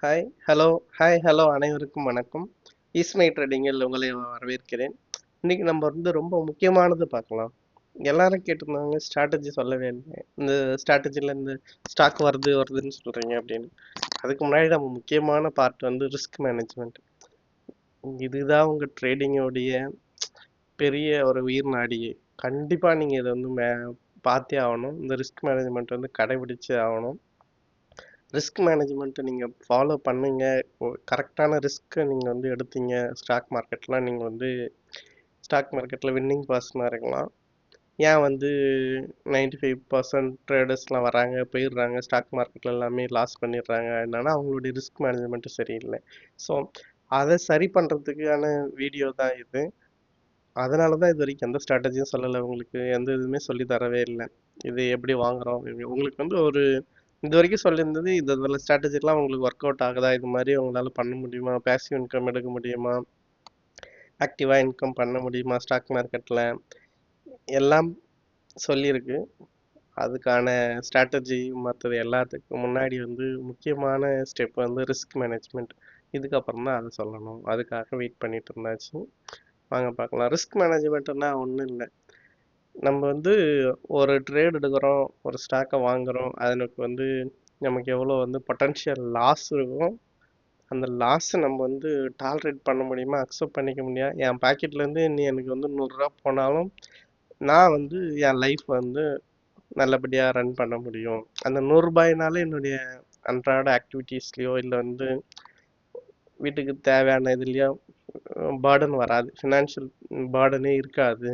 Hi, hello, hello அனைவருக்கும் வணக்கம். ஈஸ்மை ட்ரேடிங்கில் உங்களை வரவேற்கிறேன். இன்னைக்கு நம்ம வந்து ரொம்ப முக்கியமானது பார்க்கலாம். எல்லாரும் கேட்டிருந்தாங்க ஸ்ட்ராட்டஜி சொல்லவே இல்லை. இந்த ஸ்ட்ராட்டஜில இந்த ஸ்டாக் வருதுன்னு சொல்றீங்க அப்படின்னு. அதுக்கு முன்னாடி நம்ம முக்கியமான பார்ட் வந்து ரிஸ்க் மேனேஜ்மெண்ட். இதுதான் உங்க ட்ரேடிங்கோடைய பெரிய ஒரு உயிர் நாடியே. கண்டிப்பா நீங்க இதை வந்து பார்த்தே ஆகணும். இந்த ரிஸ்க் மேனேஜ்மெண்ட் வந்து கடைபிடிச்சே ஆகணும். ரிஸ்க் மேனேஜ்மெண்ட்டை நீங்கள் ஃபாலோ பண்ணுங்க. கரெக்டான ரிஸ்க்கை நீங்கள் வந்து எடுத்தீங்க. நீங்கள் வந்து ஸ்டாக் மார்க்கெட்டில் வின்னிங் பர்சனாக இருக்கலாம். ஏன் வந்து 95% ட்ரேடர்ஸ்லாம் வராங்க போயிடுறாங்க, ஸ்டாக் மார்க்கெட்டில் எல்லாமே லாஸ் பண்ணிடுறாங்க, என்னன்னா அவங்களுடைய ரிஸ்க் மேனேஜ்மெண்ட்டு சரியில்லை. ஸோ அதை சரி பண்ணுறதுக்கான வீடியோ தான் இது. அதனால தான் இது வரைக்கும் எந்த ஸ்ட்ராட்டஜியும் சொல்லலை, உங்களுக்கு எந்த இதுவுமே சொல்லி தரவே இல்லை. இது எப்படி வாங்குறோம் உங்களுக்கு வந்து ஒரு இது வரைக்கும் சொல்லியிருந்தது இதில் ஸ்ட்ராட்டஜிலாம் உங்களுக்கு ஒர்க் அவுட் ஆகுதா, இது மாதிரி உங்களால் பண்ண முடியுமா, பேசிவ் இன்கம் எடுக்க முடியுமா, ஆக்டிவாக இன்கம் பண்ண முடியுமா ஸ்டாக் மார்க்கெட்டில், எல்லாம் சொல்லியிருக்கு. அதுக்கான ஸ்ட்ராட்டஜி மற்றது எல்லாத்துக்கும் முன்னாடி வந்து முக்கியமான ஸ்டெப் வந்து ரிஸ்க் மேனேஜ்மெண்ட். இதுக்கப்புறம் தான் அதை சொல்லணும். அதுக்காக வெயிட் பண்ணிட்டு இருந்தாச்சு. வாங்க பார்க்கலாம். ரிஸ்க் மேனேஜ்மெண்ட்னா ஒன்றும் இல்லை. நம்ம வந்து ஒரு ட்ரேட் எடுக்கிறோம், ஒரு ஸ்டாக்கை வாங்குறோம், அதுக்கு வந்து நமக்கு எவ்வளோ வந்து பொட்டன்ஷியல் லாஸ் இருக்கும், அந்த லாஸை நம்ம வந்து டாலரேட் பண்ண முடியுமா, அக்செப்ட் பண்ணிக்க முடியாது. என் பாக்கெட்லேருந்து நீ எனக்கு வந்து 100 போனாலும் நான் வந்து என் லைஃப் வந்து நல்லபடியாக ரன் பண்ண முடியும். அந்த 100 என்னுடைய அன்றாட ஆக்டிவிட்டீஸ்லையோ இல்லை வந்து வீட்டுக்கு தேவையான இதுலையோ பேர்டன் வராது, ஃபினான்ஷியல் பேர்டனே இருக்காது.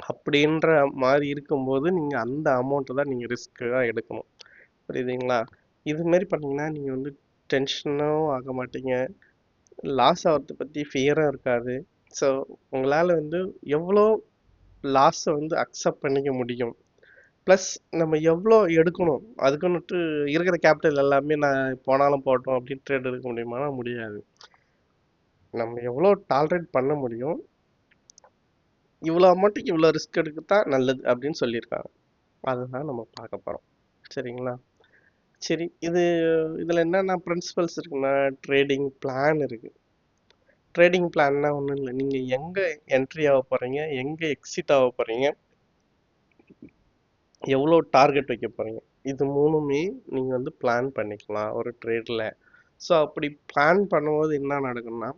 அப்படின்ற மாதிரி இருக்கும்போது நீங்கள் அந்த அமௌண்ட்டை தான் நீங்கள் ரிஸ்க்காக எடுக்கணும். புரியுதுங்களா? இதுமாரி பண்ணிங்கன்னா நீங்கள் வந்து டென்ஷனும் ஆக மாட்டீங்க, லாஸ் ஆகிறத பற்றி ஃபியரும் இருக்காது. ஸோ உங்களால் வந்து எவ்வளோ லாஸை வந்து அக்செப்ட் பண்ணிக்க முடியும், ப்ளஸ் நம்ம எவ்வளோ எடுக்கணும், அதுக்குன்னுட்டு இருக்கிற கேபிட்டல் எல்லாமே நான் போனாலும் போட்டோம் அப்படின்னு ட்ரேட் எடுக்க முடியுமானா முடியாது. நம்ம எவ்வளோ டாலரேட் பண்ண முடியும், இவ்வளோ அமௌண்ட்டுக்கு இவ்வளோ ரிஸ்க் எடுக்கத்தான் நல்லது அப்படின்னு சொல்லியிருக்காங்க. அதுதான் நம்ம பார்க்க போகிறோம். சரிங்களா? சரி, இதில் என்னென்ன பிரின்சிபல்ஸ் இருக்குன்னா, ட்ரேடிங் பிளான் இருக்குது. ட்ரேடிங் பிளான்னா ஒன்றும் இல்லை, நீங்கள் எங்கே என்ட்ரி ஆக போகிறீங்க, எங்கே எக்ஸிட் ஆக போகிறீங்க, எவ்வளோ டார்கெட் வைக்க போகிறீங்க, இது மூணுமே நீங்கள் வந்து பிளான் பண்ணிக்கலாம் ஒரு ட்ரேடில். ஸோ அப்படி பிளான் பண்ணும்போது என்ன நடக்கும்னா,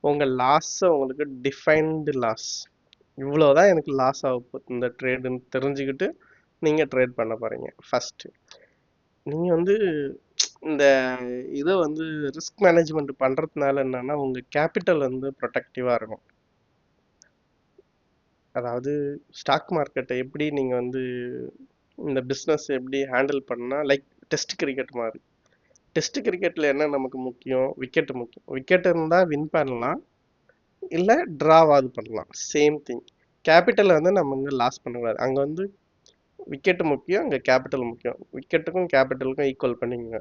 உங்கள் லாஸை உங்களுக்கு டிஃபைன்டு லாஸ், இவ்வளோதான் எனக்கு லாஸ் ஆக போகுது இந்த ட்ரேடுன்னு தெரிஞ்சுக்கிட்டு நீங்கள் ட்ரேட் பண்ண போகிறீங்க. ஃபஸ்ட்டு நீங்கள் வந்து இந்த இதை வந்து ரிஸ்க் மேனேஜ்மெண்ட் பண்ணுறதுனால என்னன்னா உங்கள் கேபிட்டல் வந்து ப்ரொடெக்டிவாக இருக்கும். அதாவது ஸ்டாக் மார்க்கெட்டை எப்படி நீங்கள் வந்து இந்த பிஸ்னஸ் எப்படி ஹேண்டில் பண்ணால், லைக் டெஸ்ட் கிரிக்கெட் மாதிரி. டெஸ்ட் கிரிக்கெட்டில் என்ன நமக்கு முக்கியம், விக்கெட்டு முக்கியம். விக்கெட் இருந்தால் வின் பண்ணலாம், இல்லை ட்ராவாது பண்ணலாம், சேம் திங். கேபிட்டலை வந்து நம்ம வந்து லாஸ் பண்ணக்கூடாது. அங்கே வந்து விக்கெட்டு முக்கியம், அங்கே கேபிட்டல் முக்கியம். விக்கெட்டுக்கும் கேபிட்டலுக்கும் ஈக்குவல் பண்ணிக்கோங்க.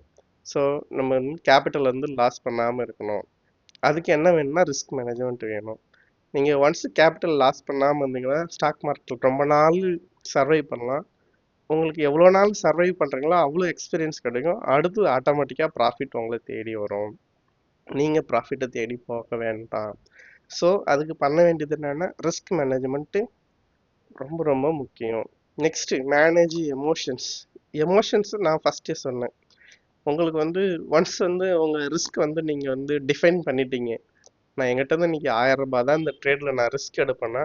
ஸோ நம்ம வந்து கேபிட்டல் வந்து லாஸ் பண்ணாமல் இருக்கணும். அதுக்கு என்ன வேணும்னா ரிஸ்க் மேனேஜ்மெண்ட் வேணும். நீங்கள் ஒன்ஸ் கேபிட்டல் லாஸ் பண்ணாமல் இருந்தீங்கன்னா ஸ்டாக் மார்க்கெட்டில் ரொம்ப நாள் சர்வை பண்ணலாம். உங்களுக்கு எவ்வளோ நாள் சர்வை பண்ணுறீங்களோ அவ்வளோ எக்ஸ்பீரியன்ஸ் கிடைக்கும். அடுத்து ஆட்டோமேட்டிக்காக ப்ராஃபிட் உங்களை தேடி வரும். நீங்கள் ப்ராஃபிட்டை தேடி போக வேண்டாம். ஸோ அதுக்கு பண்ண வேண்டியது என்னென்னா ரிஸ்க் மேனேஜ்மெண்ட்டு ரொம்ப ரொம்ப முக்கியம். Next manage emotions. எமோஷன்ஸ் நான் ஃபஸ்ட்டே சொன்னேன். உங்களுக்கு வந்து ஒன்ஸ் வந்து உங்கள் ரிஸ்க் வந்து நீங்கள் வந்து டிஃபைன் பண்ணிட்டீங்க, நான் எங்கிட்ட இருந்து இன்னைக்கு 1000 தான் இந்த ட்ரேடில் நான் ரிஸ்க் எடுப்பேன்னா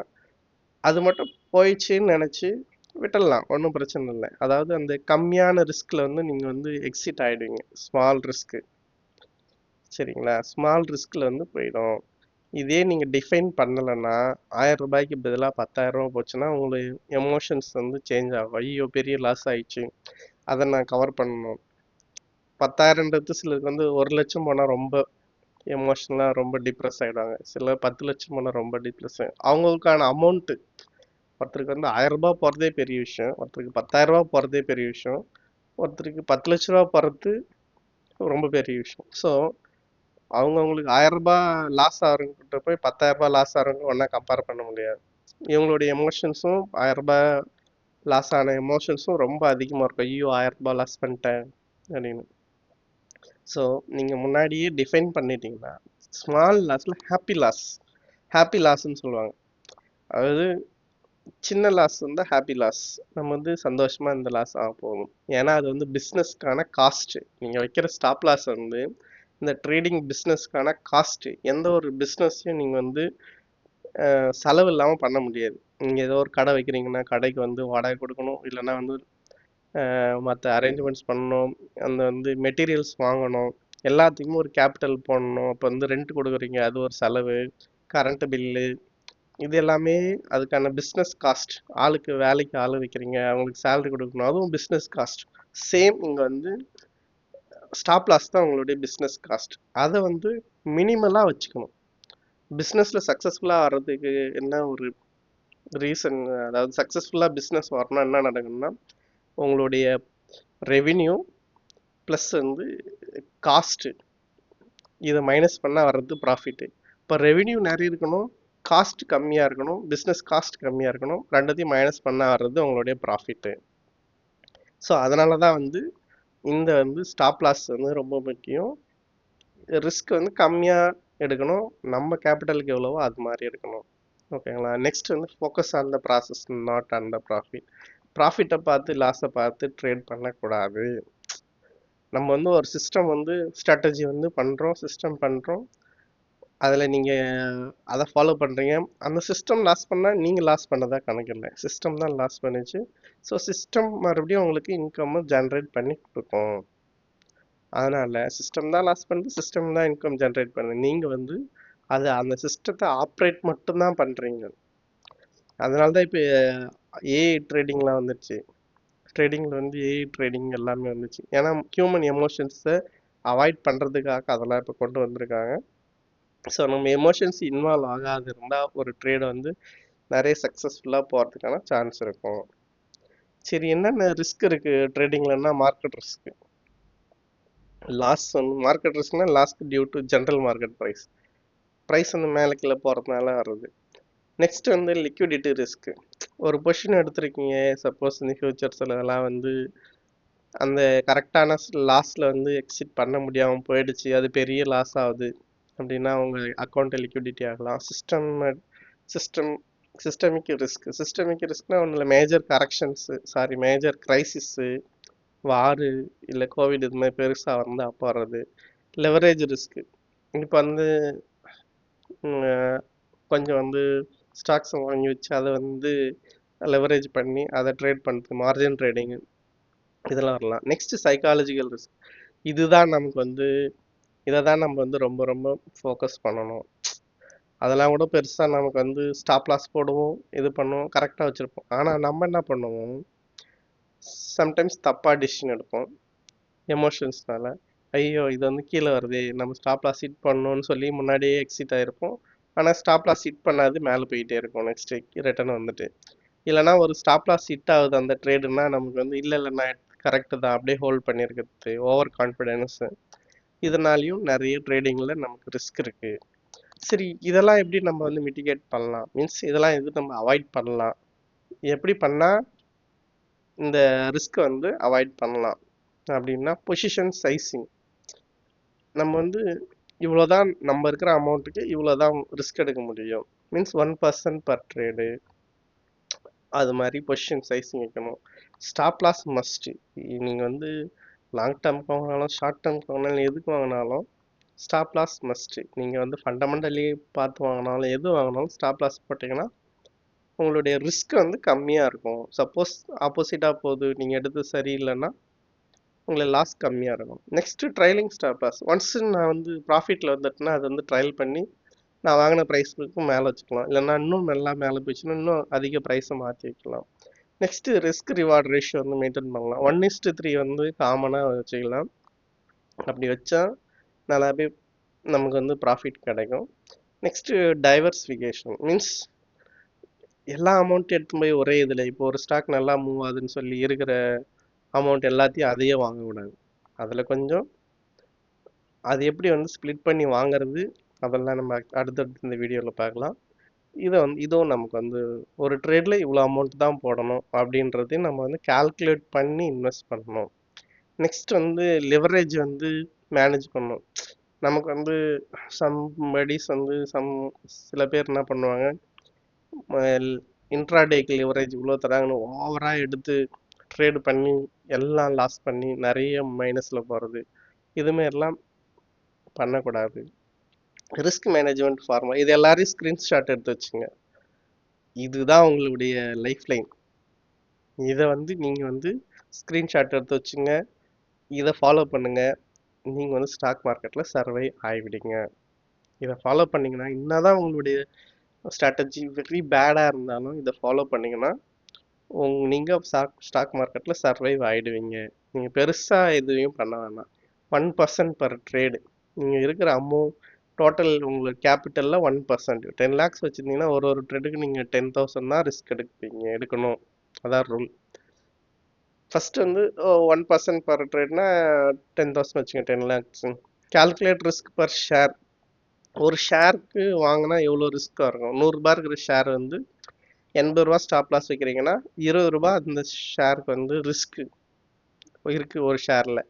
அது மட்டும் போயிடுச்சுன்னு நினச்சி விட்டுடலாம், ஒன்றும் பிரச்சனை இல்லை. அதாவது அந்த கம்மியான ரிஸ்கில் வந்து நீங்கள் வந்து எக்ஸிட் ஆகிடுவீங்க, ஸ்மால் ரிஸ்க்கு. சரிங்களா? ஸ்மால் ரிஸ்கில் வந்து போயிடும். இதே நீங்கள் டிஃபைன் பண்ணலைன்னா 1000 பதிலாக 10,000 போச்சுன்னா உங்களுக்கு எமோஷன்ஸ் வந்து சேஞ்ச் ஆகும். ஐயோ பெரிய லாஸ் ஆயிடுச்சு, அதை நான் கவர் பண்ணணும். 10,000ன்றது சிலருக்கு வந்து 1,00,000 போனால் ரொம்ப எமோஷனலாக ரொம்ப டிப்ரெஸ் ஆகிடுவாங்க. சில 10,00,000 போனால் ரொம்ப டிப்ரெஸ் ஆகும். அவங்களுக்கான அமௌண்ட்டு, ஒருத்தருக்கு வந்து 1000 போகிறதே பெரிய விஷயம், ஒருத்தருக்கு 10,000 போகிறதே பெரிய விஷயம், ஒருத்தருக்கு 10,00,000 போகிறது ரொம்ப பெரிய விஷயம். ஸோ அவங்களுக்கு 1000 லாஸ் ஆகிறவங்கிட்ட போய் 10,000 லாஸ் ஆகிறவங்க ஒன்றா கம்பேர் பண்ண முடியாது. இவங்களுடைய எமோஷன்ஸும் 1000 லாஸ் ஆன எமோஷன்ஸும் ரொம்ப அதிகமாக இருக்கும். ஐயோ 1000 லாஸ் பண்ணிட்டேன் அப்படின்னு. ஸோ நீங்கள் முன்னாடியே டிஃபைன் பண்ணிட்டீங்கன்னா ஸ்மால் லாஸில் ஹாப்பி லாஸ்ன்னு சொல்லுவாங்க. அதாவது சின்ன லாஸ் வந்து ஹாப்பி லாஸ். நம்ம வந்து சந்தோஷமா இந்த லாஸ் ஆக போகும். ஏன்னா அது வந்து பிஸ்னஸ்க்கான காஸ்ட். நீங்கள் வைக்கிற ஸ்டாப் லாஸ் வந்து இந்த ட்ரேடிங் பிஸ்னஸ்க்கான காஸ்ட். எந்த ஒரு பிஸ்னஸையும் நீங்கள் வந்து செலவு இல்லாமல் பண்ண முடியாது. நீங்கள் ஏதோ ஒரு கடை வைக்கிறீங்கன்னா கடைக்கு வந்து வாடகை கொடுக்கணும், இல்லைன்னா வந்து மற்ற அரேஞ்ச்மெண்ட்ஸ் பண்ணணும், அந்த வந்து மெட்டீரியல்ஸ் வாங்கணும், எல்லாத்துக்குமே ஒரு கேபிட்டல் போடணும். அப்போ வந்து ரெண்ட் கொடுக்குறீங்க, அது ஒரு செலவு, கரண்ட் பில்லு, இது எல்லாமே அதுக்கான பிஸ்னஸ் காஸ்ட். ஆளுக்கு வேலைக்கு ஆள் வைக்கிறீங்க, அவங்களுக்கு சேலரி கொடுக்கணும், அதுவும் பிஸ்னஸ் காஸ்ட். சேம் இங்கே வந்து ஸ்டாப் லாஸ் தான் உங்களுடைய பிஸ்னஸ் காஸ்ட். அதை வந்து மினிமலாக வச்சுக்கணும். பிஸ்னஸில் சக்ஸஸ்ஃபுல்லாக வர்றதுக்கு என்ன ஒரு ரீசன், அதாவது சக்ஸஸ்ஃபுல்லாக பிஸ்னஸ் வரணும்னா என்ன நடக்கணும்னா, உங்களுடைய ரெவின்யூ ப்ளஸ் வந்து காஸ்ட்டு, இதை மைனஸ் பண்ணால் வர்றது ப்ராஃபிட்டு. இப்போ ரெவின்யூ நிறைய இருக்கணும், காஸ்ட் கம்மியாக இருக்கணும், பிஸ்னஸ் காஸ்ட் கம்மியாக இருக்கணும், ரெண்டத்தையும் மைனஸ் பண்ணால் வர்றது உங்களுடைய ப்ராஃபிட்டு. ஸோ அதனால தான் வந்து இந்த வந்து ஸ்டாப் லாஸ் வந்து ரொம்ப முக்கியம். ரிஸ்க் வந்து கம்மியாக எடுக்கணும், நம்ம கேபிட்டலுக்கு எவ்வளவோ அது மாதிரி எடுக்கணும். ஓகேங்களா? நெக்ஸ்ட் வந்து focus on the process, not on the profit. ப்ராஃபிட்டை பார்த்து லாஸை பார்த்து ட்ரேட் பண்ணக்கூடாது. நம்ம வந்து ஒரு சிஸ்டம் வந்து ஸ்ட்ராட்டஜி வந்து பண்ணுறோம், சிஸ்டம் பண்ணுறோம், அதில் நீங்கள் அதை ஃபாலோ பண்ணுறீங்க. அந்த சிஸ்டம் லாஸ் பண்ணால் நீங்கள் லாஸ் பண்ணதாக கணக்கு இல்லை, சிஸ்டம் தான் லாஸ் பண்ணிச்சு. ஸோ சிஸ்டம் மறுபடியும் உங்களுக்கு இன்கம்மை ஜென்ரேட் பண்ணி கொடுக்கும். அதனால் சிஸ்டம் தான் லாஸ் பண்ணுது, சிஸ்டம் தான் இன்கம் ஜென்ரேட் பண்ணுது. நீங்கள் வந்து அது அந்த சிஸ்டத்தை ஆப்ரேட் மட்டும்தான் பண்ணுறீங்க. அதனால தான் இப்போ ஏஐ ட்ரேடிங்லாம் வந்துடுச்சு. ட்ரேடிங்கில் வந்து ஏஐ ட்ரேடிங் எல்லாமே வந்துச்சு. ஏன்னா ஹியூமன் எமோஷன்ஸை அவாய்ட் பண்ணுறதுக்காக அதெல்லாம் இப்போ கொண்டு வந்திருக்காங்க. ஸோ நம்ம எமோஷன்ஸ் இன்வால்வ் ஆகாது இருந்தால் ஒரு ட்ரேடை வந்து நிறைய சக்ஸஸ்ஃபுல்லாக போகிறதுக்கான சான்ஸ் இருக்கும். சரி, என்னென்ன ரிஸ்க் இருக்குது ட்ரேடிங்லன்னா? மார்க்கெட் ரிஸ்க்கு, லாஸ் வந்து மார்க்கெட் ரிஸ்க்னா lost due to general market price வந்து மேலே கீழே போகிறதுனால வருது. நெக்ஸ்ட் வந்து லிக்விடிட்டி ரிஸ்க்கு. ஒரு பொசிஷன் எடுத்திருக்கீங்க, சப்போஸ் இந்த ஃபியூச்சர்ஸில் எல்லாம் வந்து அந்த கரெக்டான லாஸில் வந்து எக்ஸிட் பண்ண முடியாமல் போயிடுச்சு, அது பெரிய லாஸ் ஆகுது அப்படின்னா உங்கள் அக்கௌண்ட்டை லிக்விடிட்டி ஆகலாம். சிஸ்டம் சிஸ்டமிக் ரிஸ்க்னா ஒன்றில் மேஜர் கரெக்ஷன்ஸு, மேஜர் கிரைசிஸ்ஸு, வாரு இல்லை கோவிட் இது மாதிரி பெருசாக வந்து அப்போ வர்றது. லெவரேஜ் ரிஸ்க்கு, இப்போ வந்து கொஞ்சம் வந்து ஸ்டாக்ஸ் வாங்கி வச்சு அதை வந்து லெவரேஜ் பண்ணி அதை ட்ரேட் பண்ணுறது, மார்ஜின் ட்ரேடிங்கு, இதெல்லாம் வரலாம். Next psychological risk. இதுதான் நமக்கு வந்து இதை தான் நம்ம வந்து ரொம்ப ரொம்ப ஃபோக்கஸ் பண்ணணும். அதெல்லாம் கூட பெருசாக நமக்கு வந்து ஸ்டாப் லாஸ் போடுவோம், இது பண்ணுவோம், கரெக்டாக வச்சுருப்போம். ஆனால் நம்ம என்ன பண்ணுவோம், சம்டைம்ஸ் தப்பாக டிசிஷன் எடுப்போம் எமோஷன்ஸ்னால. ஐயோ இது வந்து கீழே வருது, நம்ம ஸ்டாப் லாஸ் ஹிட் பண்ணணும்னு சொல்லி முன்னாடியே எக்ஸிட் ஆகிருப்போம். ஆனால் ஸ்டாப் லாஸ் ஹிட் பண்ணாது, மேலே போயிட்டே இருக்கும், நெக்ஸ்ட் ரிட்டர்ன் வந்துட்டு. இல்லைனா ஒரு ஸ்டாப் லாஸ் ஹிட் ஆகுது அந்த ட்ரேடுனா நமக்கு வந்து இல்லை நான் கரெக்டு தான் அப்படியே ஹோல்ட் பண்ணியிருக்கிறது, ஓவர் கான்ஃபிடென்ஸு, இதனாலையும் நிறைய ட்ரேடிங்கில் நமக்கு ரிஸ்க் இருக்குது. சரி, இதெல்லாம் எப்படி நம்ம வந்து மிட்டிகேட் பண்ணலாம், மீன்ஸ் இதெல்லாம் எது நம்ம அவாய்ட் பண்ணலாம், எப்படி பண்ணால் இந்த ரிஸ்க்கை வந்து அவாய்ட் பண்ணலாம் அப்படின்னா, பொசிஷன் சைஸிங். நம்ம வந்து இவ்வளோதான், நம்ம இருக்கிற அமௌண்ட்டுக்கு இவ்வளோதான் ரிஸ்க் எடுக்க முடியும், மீன்ஸ் 1% பர் ட்ரேடு, அது மாதிரி பொசிஷன் சைஸிங் வைக்கணும். Stop loss must. நீங்கள் வந்து லாங் டேர்முக்கு வாங்கினாலும் ஷார்ட் டேர்முக்கு வாங்கினாலும் எதுக்கு வாங்கினாலும் ஸ்டாப் லாஸ் மஸ்ட்டு. நீங்கள் வந்து ஃபண்டமெண்டலி பார்த்து வாங்கினாலும் எது வாங்கினாலும் ஸ்டாப் லாஸ் போட்டிங்கன்னா உங்களுடைய ரிஸ்க் வந்து கம்மியாக இருக்கும். சப்போஸ் ஆப்போசிட்டாக போகுது, நீங்கள் எடுத்து சரியில்லைன்னா உங்களை லாஸ் கம்மியாக இருக்கும். Next trailing stop loss. Once நான் வந்து ப்ராஃபிட்டில் வந்துட்டுனா அது வந்து ட்ரையல் பண்ணி நான் வாங்கின ப்ரைஸுக்கு மேலே வச்சுக்கலாம், இல்லைன்னா இன்னும் நல்லா மேலே போயிடுச்சுன்னா இன்னும் அதிக ப்ரைஸை மாற்றி வைக்கலாம். நெக்ஸ்ட்டு ரிஸ்க் ரிவார்ட் ரேஷியோ வந்து மெயின்டைன் பண்ணலாம். 1:3 வந்து காமனாக வச்சுக்கலாம். அப்படி வச்சா நல்லாவே நமக்கு வந்து ப்ராஃபிட் கிடைக்கும். நெக்ஸ்ட்டு டைவர்சிஃபிகேஷன், மீன்ஸ் எல்லா அமௌண்ட்டும் எடுத்து போய் ஒரே இதில், இப்போ ஒரு ஸ்டாக் நல்லா மூவ் ஆகுதுன்னு சொல்லி இருக்கிற அமௌண்ட் எல்லாத்தையும் அதையே வாங்கக்கூடாது. அதில் கொஞ்சம் அது எப்படி வந்து ஸ்ப்ளிட் பண்ணி வாங்குறது, அதெல்லாம் நம்ம அடுத்தடுத்து இந்த வீடியோவில் பார்க்கலாம். இதுவும் நமக்கு வந்து ஒரு ட்ரேடில் இவ்வளோ அமௌண்ட் தான் போடணும் அப்படின்றதையும் நம்ம வந்து கால்குலேட் பண்ணி இன்வெஸ்ட் பண்ணணும். நெக்ஸ்ட் வந்து லிவரேஜ் வந்து மேனேஜ் பண்ணணும். நமக்கு வந்து சம்படிஸ் வந்து சில பேர் என்ன பண்ணுவாங்க, இன்ட்ராடேக்கு லிவரேஜ் இவ்வளோ தராங்கன்னு ஓவராக எடுத்து ட்ரேடு பண்ணி எல்லாம் லாஸ் பண்ணி நிறைய மைனஸில் போகிறது, இதுமாரிலாம் பண்ணக்கூடாது. ரிஸ்க் மேனேஜ்மெண்ட் ஃபார்மா இது எல்லாரையும் ஸ்க்ரீன்ஷாட் எடுத்து வச்சுங்க. இதுதான் உங்களுடைய லைஃப் லைன். இதை வந்து நீங்கள் வந்து ஸ்க்ரீன்ஷாட் எடுத்து வச்சுங்க. இதை ஃபாலோ பண்ணுங்க. நீங்கள் வந்து ஸ்டாக் மார்க்கெட்டில் சர்வை ஆகிவிடுங்க. இதை ஃபாலோ பண்ணிங்கன்னா என்னதான் உங்களுடைய ஸ்ட்ராட்டஜி வெரி பேடாக இருந்தாலும் இதை ஃபாலோ பண்ணிங்கன்னா நீங்கள் ஸ்டாக் மார்க்கெட்டில் சர்வைவ் ஆகிடுவீங்க. நீங்கள் பெருசாக எதுவும் பண்ண வேணாம். 1% பர் ட்ரேடு. நீங்கள் இருக்கிற அமௌண்ட் டோட்டல் உங்களுக்கு கேபிட்டலில் 1%. 10 lakhs வச்சுருந்தீங்கன்னா ஒரு ட்ரேடுக்கு நீங்கள் 10,000 தான் ரிஸ்க் எடுக்கணும். அதான் ரூல். ஃபஸ்ட்டு வந்து 1% பர் ட்ரேட்னா 10,000 வச்சுங்க. 10 lakhs. Calculate risk per share. ஒரு ஷேருக்கு வாங்கினா எவ்வளோ ரிஸ்க்காக இருக்கும்? 100 ரூபாய் இருக்கிற ஷேர் வந்து 80 ரூபா ஸ்டாப் லாஸ் வைக்கிறீங்கன்னா 20 ரூபாய் அந்த ஷேருக்கு வந்து ரிஸ்க்கு இருக்குது ஒரு ஷேரில்.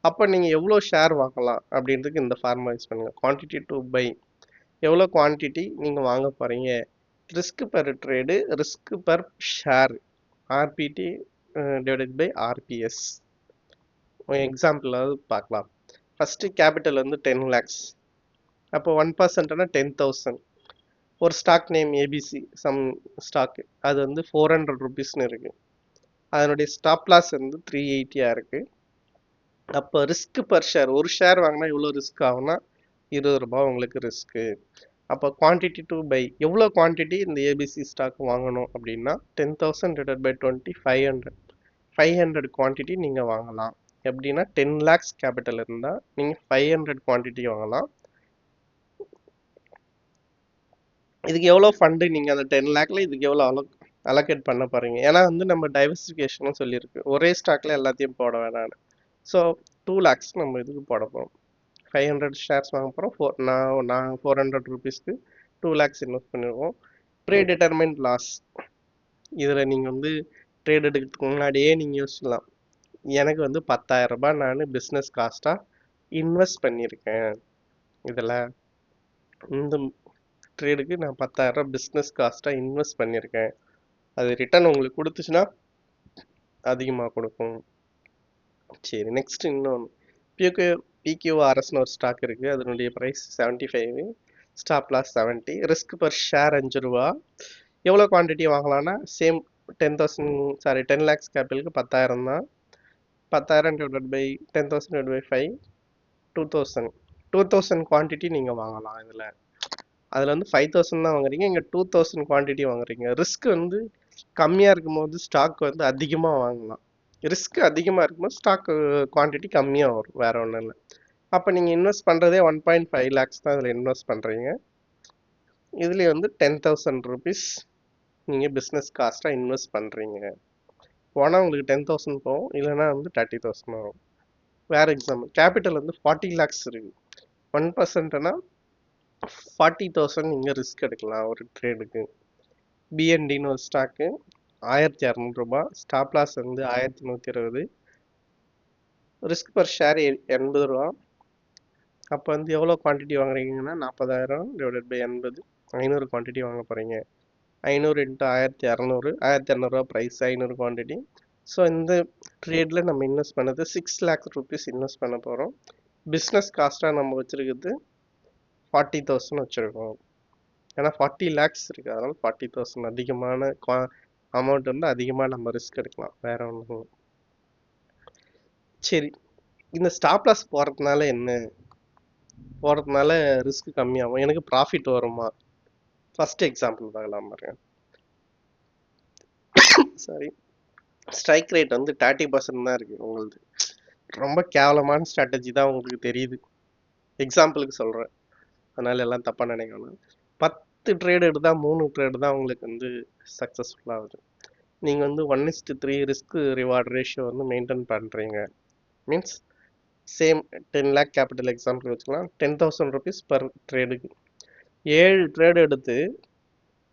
அப்போ நீங்கள் எவ்வளோ ஷேர் வாங்கலாம் அப்படின்றதுக்கு இந்த ஃபார்முலா யூஸ் பண்ணுங்கள். குவான்டிட்டி டு பை, எவ்வளோ குவான்டிட்டி நீங்கள் வாங்க போகிறீங்க. Risk per trade, risk per share, RPT divided by RPS. எக்ஸாம்பிளாவது பார்க்கலாம். ஃபஸ்ட்டு கேபிட்டல் வந்து 10 lakhs. அப்போ 1%னா 10,000. ஒரு stock name ABC some stock, அது வந்து 400 rupeesனு இருக்குது. அதனுடைய ஸ்டாப் லாஸ் வந்து 380 இருக்குது. அப்போ ரிஸ்க் பர் ஷேர், ஒரு ஷேர் வாங்கினா எவ்வளோ ரிஸ்க் ஆகும்னா 20 ரூபாய் உங்களுக்கு ரிஸ்க்கு. அப்போ குவான்டிட்டி டு பை, எவ்வளோ குவான்டிட்டி இந்த ஏபிசி ஸ்டாக் வாங்கணும் அப்படின்னா 10,000 டிவைடட் பை 20, 500. 500 குவான்டிட்டி நீங்கள் வாங்கலாம். எப்படின்னா 10 lakhs கேபிட்டல் இருந்தால் நீங்கள் 500 குவான்டிட்டி வாங்கலாம். இதுக்கு எவ்வளோ ஃபண்டு நீங்கள் அந்த 10 lakhல இதுக்கு எவ்வளோ அலோகேட் பண்ண போகிறீங்க? ஏன்னா வந்து நம்ம டைவர்சிஃபிகேஷனும் சொல்லியிருக்கு, ஒரே ஸ்டாக்ல எல்லாத்தையும் போட வேணான்னு. ஸோ 2 lakhs நம்ம இதுக்கு போட போகிறோம். 500 ஷேர்ஸ் வாங்க போகிறோம். நான் 400 rupeesக்கு 2 lakhs இன்வெஸ்ட் பண்ணிடுவோம். Predetermined loss. இதில் நீங்கள் வந்து ட்ரேட் எடுக்கிறதுக்கு முன்னாடியே நீங்கள் யோசிக்கலாம், எனக்கு வந்து 10,000 ரூபாய் நான் பிஸ்னஸ் காஸ்ட்டாக இன்வெஸ்ட் பண்ணியிருக்கேன். இதில் இந்த ட்ரேடுக்கு நான் 10,000 பிஸ்னஸ் காஸ்ட்டாக இன்வெஸ்ட் பண்ணியிருக்கேன். அது ரிட்டர்ன் உங்களுக்கு கொடுத்துச்சுன்னா அதிகமாக கொடுக்கும். சரி, நெக்ஸ்ட் இன்னொன்று பிக்யூஆர்எஸ்னு ஒரு ஸ்டாக் இருக்குது. அதனுடைய price 75, stop loss 70, risk per share 5 ரூபா. எவ்வளோ குவான்டிட்டி வாங்கலாம்னா சேம் 10 lakhs கேபிட்டலுக்கு 10,000 தான். 10,000 divided by 10,000 divide by 5, 2,000 quantity நீங்கள் வாங்கலாம். அதில் வந்து 5,000 தான் வாங்குறீங்க, இங்கே 2,000 குவான்டிட்டி வாங்குறீங்க. ரிஸ்க் வந்து கம்மியாக இருக்கும்போது ஸ்டாக் வந்து அதிகமாக வாங்கலாம். ரிஸ்க் அதிகமாக இருக்கும்போது ஸ்டாக் குவான்டிட்டி கம்மியாக வரும், வேற ஒன்றும் இல்லை. அப்போ நீங்கள் இன்வெஸ்ட் பண்ணுறதே 1.5 lakhs தான் இதில் இன்வெஸ்ட் பண்ணுறீங்க. இதுலேயே வந்து 10,000 rupees நீங்கள் பிஸ்னஸ் காஸ்ட்டாக இன்வெஸ்ட் பண்ணுறீங்க. போனால் உங்களுக்கு 10,000 போகும், இல்லைனா வந்து 30,000 வரும். வேறு எக்ஸாம்பிள், கேபிட்டல் வந்து 40 lakhs இருக்குது. 1%னா 40,000 நீங்கள் ரிஸ்க் எடுக்கலாம் ஒரு ட்ரேடுக்கு. பிஎன்டின்னு ஒரு ஸ்டாக்கு 1,200 ரூபாய், ஸ்டாப் லாஸ் வந்து 1,120, ரிஸ்க் பர் ஷேர் 80 ரூபா. அப்போ வந்து எவ்வளோ குவான்டிட்டி வாங்குறீங்கன்னா 40,000 டிவைடட் பை 80, 500 குவான்டிட்டி வாங்க போகிறீங்க. 500 இன்ட்டு 1,200, 1,200 ப்ரைஸ், 500 குவான்டிட்டி. ஸோ இந்த ட்ரேடில் நம்ம இன்வெஸ்ட் பண்ணது 6 lakhs rupees இன்வெஸ்ட் பண்ண போகிறோம். பிஸ்னஸ் காஸ்ட்டாக நம்ம வச்சுருக்கிறது 40,000 வச்சுருக்கோம். ஏன்னா 40 lakhs இருக்குது, அதனால் 40,000 அதிகமான அமௌண்ட் வந்து அதிகமாக நம்ம ரிஸ்க் எடுக்கலாம், வேற ஒன்றும். சரி, இந்த ஸ்டாப் லாஸ் போகிறதுனால என்ன? போகிறதுனால ரிஸ்க் கம்மியாகும், எனக்கு ப்ராஃபிட் வருமா? ஃபர்ஸ்ட் எக்ஸாம்பிள் பார்க்கலாம் பாருங்க. சாரி, ஸ்ட்ரைக் ரேட் வந்து 30% தான் இருக்குது உங்களுக்கு. ரொம்ப கேவலமான ஸ்ட்ராட்டஜி தான் உங்களுக்கு தெரியுது, எக்ஸாம்பிளுக்கு சொல்கிறேன், அதனால எல்லாம் தப்பாக நினைக்கணும். 10 ட்ரேடு எடுத்தால் 3 ட்ரேடு தான் உங்களுக்கு வந்து சக்ஸஸ்ஃபுல்லாகுது. நீங்கள் வந்து 1:3 ரிஸ்க் ரிவார்ட் ரேஷியோ வந்து மெயின்டைன் பண்ணுறீங்க. Means same 10 lakh capital example வச்சுக்கலாம். 10,000 rupees பர் ட்ரேடுக்கு 7 ட்ரேடு எடுத்து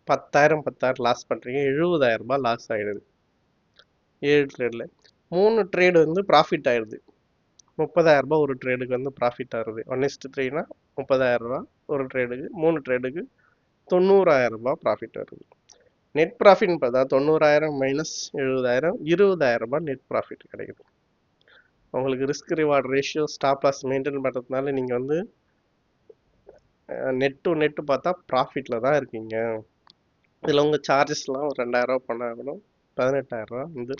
10,000 லாஸ் பண்ணுறீங்க. 70,000 ரூபாய் லாஸ் ஆகிடுது 7 ட்ரேடில். 3 ட்ரேடு வந்து ப்ராஃபிட் ஆகிடுது. ரூ. 30,000 ஒரு ட்ரேடுக்கு வந்து ப்ராஃபிட் வருது. 1:3னா ரூ. 30,000 ஒரு ட்ரேடுக்கு, 3 ட்ரேடுக்கு ரூ. 90,000 ப்ராஃபிட் வருது. நெட் ப்ராஃபிட்னு பார்த்தா 90,000 மைனஸ் 70,000 ரூ. 20,000 நெட் ப்ராஃபிட் கிடைக்குது. உங்களுக்கு risk reward ratio stop loss maintain பண்ணுறதுனால நீங்கள் வந்து நெட் டு நெட் பார்த்தா ப்ராஃபிட்டில் தான் இருக்கீங்க. இதில் உங்கள் சார்ஜஸ்லாம் ஒரு 2,000 பண்ணாலும் 18,000 வந்து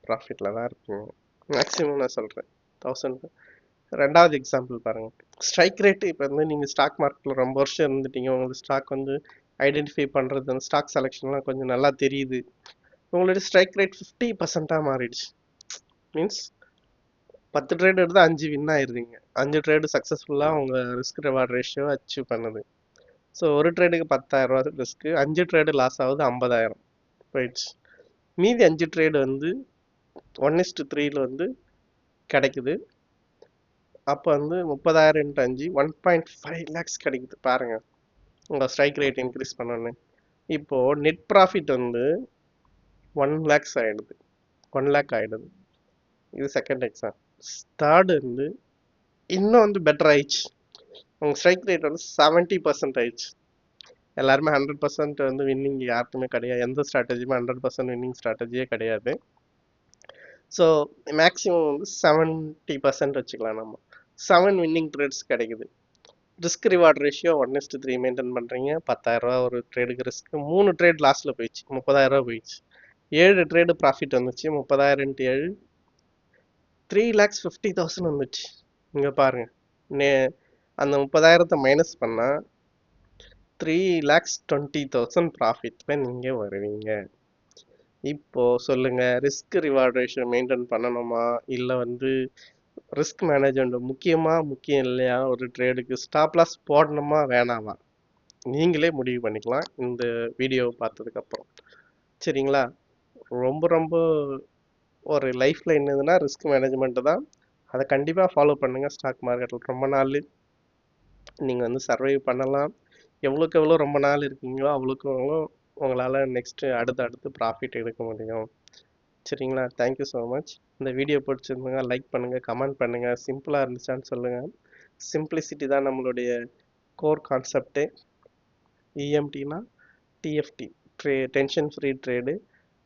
ப்ராஃபிட்டில் தான் இருக்கீங்க. மேக்ஸிமம் நான் சொல்கிறேன் 1000. ரெண்டாவது எக்ஸாம்பிள் பாருங்கள். ஸ்ட்ரைக் ரேட்டு இப்போ வந்து நீங்கள் ஸ்டாக் மார்க்கெட்டில் ரொம்ப வருஷம் இருந்துட்டீங்க. உங்களுக்கு ஸ்டாக் வந்து ஐடென்டிஃபை பண்ணுறது, அந்த ஸ்டாக் செலெக்ஷன்லாம் கொஞ்சம் நல்லா தெரியுது. உங்களோட ஸ்ட்ரைக் ரேட் 50% மாறிடுச்சு. மீன்ஸ் 10 ட்ரேட் எடுத்தால் 5 வின் ஆயிடுறீங்க. 5 ட்ரேடு சக்ஸஸ்ஃபுல்லாக உங்கள் ரிஸ்க் ரிவார்ட் ரேஷியோ அச்சீவ் பண்ணுது. ஸோ ஒரு ட்ரேடுக்கு 10,000 ரிஸ்க்கு, 5 ட்ரேடு லாஸ் ஆகுது, 50,000 போயிடுச்சு. மீதி 5 ட்ரேடு வந்து 1:3 வந்து கிடைக்குது. அப்போ வந்து 30,000 × 5 1.5 லேக்ஸ் கிடைக்குது. பாருங்க உங்கள் ஸ்ட்ரைக் ரேட் இன்க்ரீஸ் பண்ணோன்னு. இப்போது நெட் ப்ராஃபிட் வந்து 1 லேக்ஸ் ஆகிடுது, 1 லேக் ஆகிடுது. இது செகண்ட் எக்ஸாம். தேர்டு வந்து இன்னும் வந்து பெட்டர் ஆயிடுச்சு. உங்கள் ஸ்ட்ரைக் ரேட் வந்து 70% ஆயிடுச்சு. எல்லாருமே 100% வந்து வின்னிங் யாருக்குமே கிடையாது. எந்த ஸ்ட்ராட்டஜியுமே 100% வின்னிங் ஸ்ட்ராட்டஜியே கிடையாது. ஸோ மேக்ஸிமம் வந்து 70% வச்சுக்கலாம். நம்ம 7 வின்னிங் ட்ரேட்ஸ் கிடைக்குது. ரிஸ்க் ரிவார்ட் ரேஷியோ 1:3 மெயின்டைன் பண்ணுறீங்க. 10,000 ஒரு ட்ரேடுக்கு ரிஸ்க். 3 ட்ரேட் லாஸில் போயிடுச்சு, 30,000 போயிடுச்சு. 7 ட்ரேடு ப்ராஃபிட் வந்துச்சு. 30,000 × 7 3,50,000 வந்துச்சு. இங்கே பாருங்கள், அந்த 30,000 மைனஸ் பண்ணால் 3,20,000 ப்ராஃபிட்டில் நீங்கள் வருவீங்க. இப்போ சொல்லுங்க, ரிஸ்க் ரிவார்ட் ரேஷியோ மெயின்டைன் பண்ணணுமா, இல்லை வந்து ரிஸ்க் மேனேஜ்மெண்ட் முக்கியம் இல்லையா, ஒரு ட்ரேடுக்கு ஸ்டாப் லாஸ் போடணுமா வேணாமா, நீங்களே முடிவு பண்ணிக்கலாம் இந்த வீடியோவை பார்த்ததுக்கப்புறம். சரிங்களா? ரொம்ப ரொம்ப ஒரு லைஃப்பில் என்னதுன்னா ரிஸ்க் மேனேஜ்மெண்ட்டு தான். அதை கண்டிப்பாக ஃபாலோ பண்ணுங்கள். ஸ்டாக் மார்க்கெட்டில் ரொம்ப நாள் நீங்கள் வந்து சர்வைவ் பண்ணலாம். எவ்வளோக்கு எவ்வளோ ரொம்ப நாள் இருக்கீங்களோ அவ்வளோக்கு எவ்வளோ உங்களால் நெக்ஸ்ட்டு அடுத்து ப்ராஃபிட் எடுக்க முடியும். சரிங்களா? Thank you so much. இந்த வீடியோ பிடிச்சிருந்துங்க லைக் பண்ணுங்கள், கமெண்ட் பண்ணுங்கள். சிம்பிளாக இருந்துச்சான்னு சொல்லுங்கள். சிம்பிளிசிட்டி தான் நம்மளுடைய கோர் கான்செப்டே. இஎம்டினா TFT, tension free trade.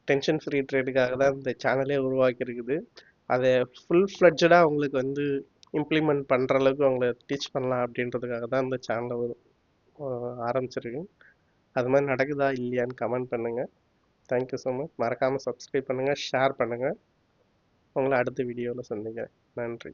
Tension free ட்ரேடுக்காக தான் இந்த சேனலே உருவாக்கியிருக்குது. அதை ஃபுல் ஃப்ளட்ஜடாக உங்களுக்கு வந்து இம்ப்ளிமெண்ட் பண்ணுற அளவுக்கு அவங்கள டீச் பண்ணலாம் அப்படின்றதுக்காக தான் இந்த சேனலை ஆரம்பிச்சிருக்கு. அது மாதிரி நடக்குதா இல்லையான்னு கமெண்ட் பண்ணுங்கள். Thank you so much. மறக்காமல் சப்ஸ்கிரைப் பண்ணுங்கள், ஷேர் பண்ணுங்கள். உங்களை அடுத்த வீடியோவில் சந்திக்கிறேன். நன்றி.